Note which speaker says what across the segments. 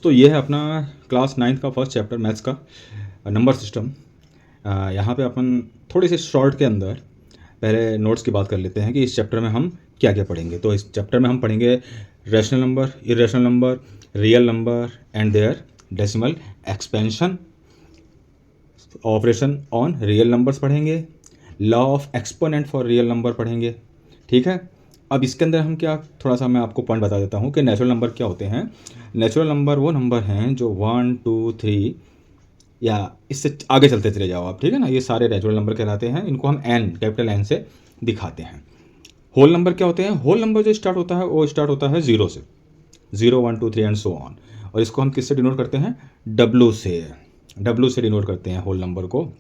Speaker 1: दोस्तों ये है अपना क्लास 9th का फर्स्ट चैप्टर मैथ्स का नंबर सिस्टम। यहाँ पे अपन थोड़ी सी शॉर्ट के अंदर पहले नोट्स की बात कर लेते हैं कि इस चैप्टर में हम क्या क्या पढ़ेंगे। तो इस चैप्टर में हम पढ़ेंगे rational number, irrational number, real number and their decimal expansion, operation on real numbers पढ़ेंगे, law of exponent for real number पढ़ेंगे। ठीक है, अब इसके अंदर हम क्या, थोड़ा सा मैं आपको पॉइंट बता देता हूँ कि नेचुरल नंबर क्या होते हैं। नेचुरल नंबर वो नंबर हैं जो 1, 2, 3 या इससे आगे चलते चले जाओ आप, ठीक है ना, ये सारे नेचुरल नंबर कहलाते हैं। इनको हम एन, कैपिटल एन से दिखाते हैं। होल नंबर क्या होते हैं? होल नंबर जो स्टार्ट होता है वो स्टार्ट होता है 0 से, 0, 1, 2, 3 एंड सो ऑन। और इसको हम किससे डिनोट करते हैं? डब्लू से, डब्लू से डिनोट करते हैं होल नंबर को।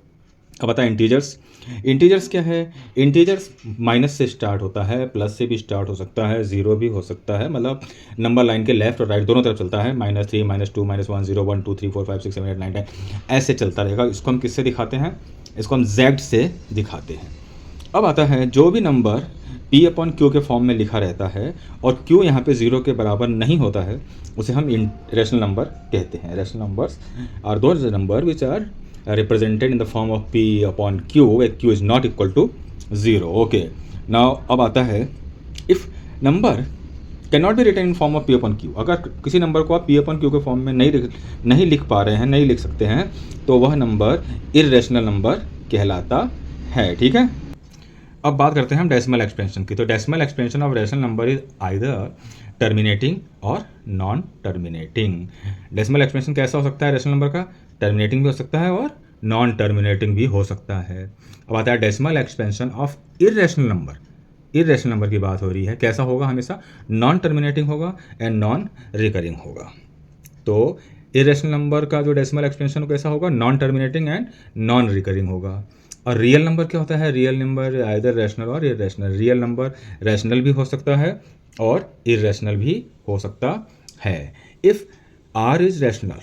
Speaker 1: अब आता है इंटीजर्स। इंटीजर्स क्या है? इंटीजर्स माइनस से स्टार्ट होता है, प्लस से भी स्टार्ट हो सकता है, जीरो भी हो सकता है, मतलब नंबर लाइन के लेफ्ट और राइट दोनों तरफ चलता है। -3, -2, -1, 0, 1, 2, 3, 4, 5, 6, 7, 8, 9, 10 ऐसे चलता रहेगा। इसको हम किससे दिखाते हैं? इसको हम जेड से दिखाते हैं। अब आता है जो भी नंबर P/Q के फॉर्म में लिखा रहता है और Q यहाँ पे 0 के बराबर नहीं होता है, उसे हम रेशनल नंबर कहते हैं। Rational numbers are those number which are represented in the form of P/Q where Q is not equal to 0. Okay, now अब आता है if number cannot be written in form of P/Q, अगर किसी number को आप P/Q के form में नहीं लिख पा रहे हैं, नहीं लिख सकते हैं, तो वह नंबर इरेशनल नंबर कहलाता है। ठीक है, अब बात करते हैं हम डेसिमल एक्सपेंशन की। तो decimal expansion of rational number is either terminating और नॉन टर्मिनेटिंग। डेसिमल एक्सपेंशन कैसा हो सकता है रेशनल नंबर का? टर्मिनेटिंग भी हो सकता है और नॉन टर्मिनेटिंग भी हो सकता है। अब आता है decimal expansion of irrational number. Irrational number की बात हो रही है, कैसा होगा? हमेशा नॉन टर्मिनेटिंग होगा एंड नॉन रिकरिंग होगा। तो इरेशनल नंबर का जो डेसिमल एक्सपेंशन कैसा होगा? Non terminating and non recurring होगा। और रियल नंबर क्या होता है? रियल नंबर आइदर रैशनल और इरेशनल। रियल नंबर रैशनल भी हो सकता है और इरेशनल भी हो सकता है। If R is rational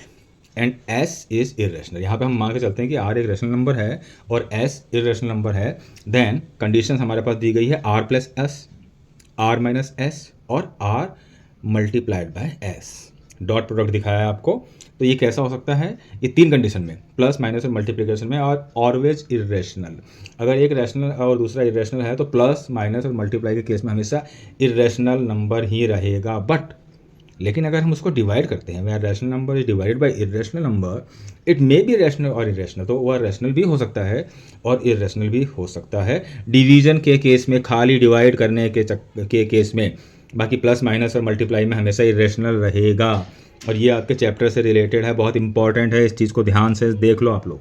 Speaker 1: and S is irrational, यहाँ पे हम मान के चलते हैं कि आर एक रैशनल नंबर है और एस इरेशनल नंबर है, देन कंडीशन हमारे पास दी गई है R plus S, R minus S और R multiplied by S. Dot product दिखाया है आपको। तो ये कैसा हो सकता है? ये तीन कंडीशन में, प्लस माइनस और मल्टीप्लिकेशन में, और ऑलवेज इरेशनल। अगर एक रैशनल और दूसरा इरेशनल है तो प्लस माइनस और मल्टीप्लाई के केस में हमेशा इरेशनल नंबर ही रहेगा। बट लेकिन अगर हम उसको डिवाइड करते हैं, where rational number is divided by irrational number, it may be rational और इरेशनल, तो वह रैशनल भी हो सकता है और इरेशनल भी हो सकता है डिवीजन के केस में, खाली डिवाइड करने के केस में। बाकी प्लस माइनस और मल्टीप्लाई में हमेशा इरेशनल रहेगा। और ये आपके चैप्टर से रिलेटेड है, बहुत इंपॉर्टेंट है, इस चीज़ को ध्यान से देख लो आप लोग।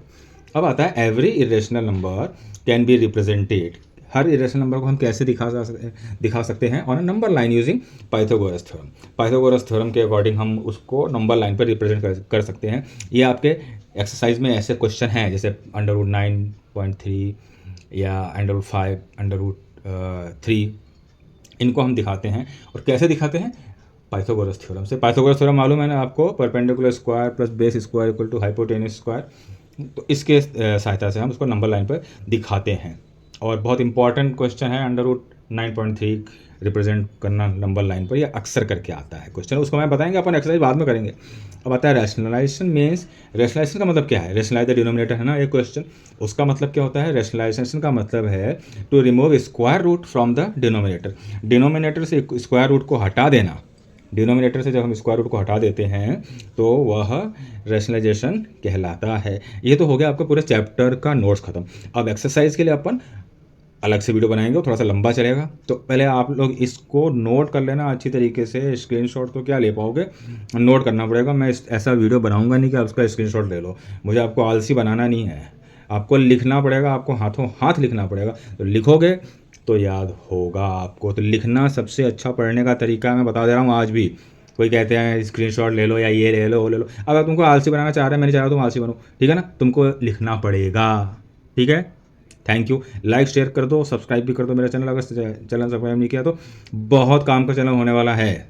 Speaker 1: अब आता है every irrational number can be represented. Her irrational number को हम कैसे दिखा सकते हैं? On a number line using Pythagoras theorem. Pythagoras theorem के अकॉर्डिंग हम उसको नंबर लाइन पर रिप्रेजेंट कर सकते हैं। ये आपके एक्सरसाइज में ऐसे क्वेश्चन हैं जैसे √9.3 या √5, √3, इनको हम दिखाते हैं। और कैसे दिखाते हैं? पाइथागोरस थ्योरम से। पाइथागोरस थ्योरम मालूम है ना आपको? Perpendicular square plus base square equal to hypotenuse square. तो इसके सहायता से हम उसको नंबर लाइन पर दिखाते हैं। और बहुत इंपॉर्टेंट क्वेश्चन है √9.3 रिप्रेजेंट करना नंबर लाइन पर, यह अक्सर करके आता है क्वेश्चन, उसको मैं बताएंगे, अपन एक्सरसाइज बाद में करेंगे। अब आता है रैशनलाइजेशन मीन्स। रैशनलाइजेशन का मतलब क्या है? रैशनलाइज द डिनोमिनेटर है ना एक क्वेश्चन, उसका मतलब क्या होता है? रैशनलाइजेशन का मतलब है to remove square root from the denominator. Denominator से स्क्वायर रूट को हटा देना। डिनोमिनेटर से जब हम स्क्वायर रूट को हटा देते हैं तो वह रैशनलाइजेशन कहलाता है। ये तो हो गया आपका पूरे चैप्टर का नोट्स खत्म। अब एक्सरसाइज के लिए अपन अलग से वीडियो बनाएंगे, थोड़ा सा लंबा चलेगा, तो पहले आप लोग इसको नोट कर लेना अच्छी तरीके से। स्क्रीनशॉट तो क्या ले पाओगे, नोट करना पड़ेगा। मैं ऐसा वीडियो बनाऊंगा नहीं कि आप उसका स्क्रीनशॉट ले लो, मुझे आपको आलसी बनाना नहीं है, आपको लिखना पड़ेगा, आपको हाथों हाथ लिखना पड़ेगा। तो लिखोगे तो याद होगा आपको। तो लिखना सबसे अच्छा पढ़ने का तरीका मैं बता दे रहा हूँ आज भी। कोई कहते हैं स्क्रीनशॉट ले लो या ये ले लो वो ले लो, अगर तुमको आलसी बनाना चाह रहे हैं, मैं नहीं चाह रहा तुम आलसी बनो, ठीक है ना, तुमको लिखना पड़ेगा। ठीक है, थैंक यू। लाइक शेयर कर दो, सब्सक्राइब भी कर दो मेरा चैनल, अगर चैनल सब्सक्राइब नहीं किया तो। बहुत काम का चैनल होने वाला है।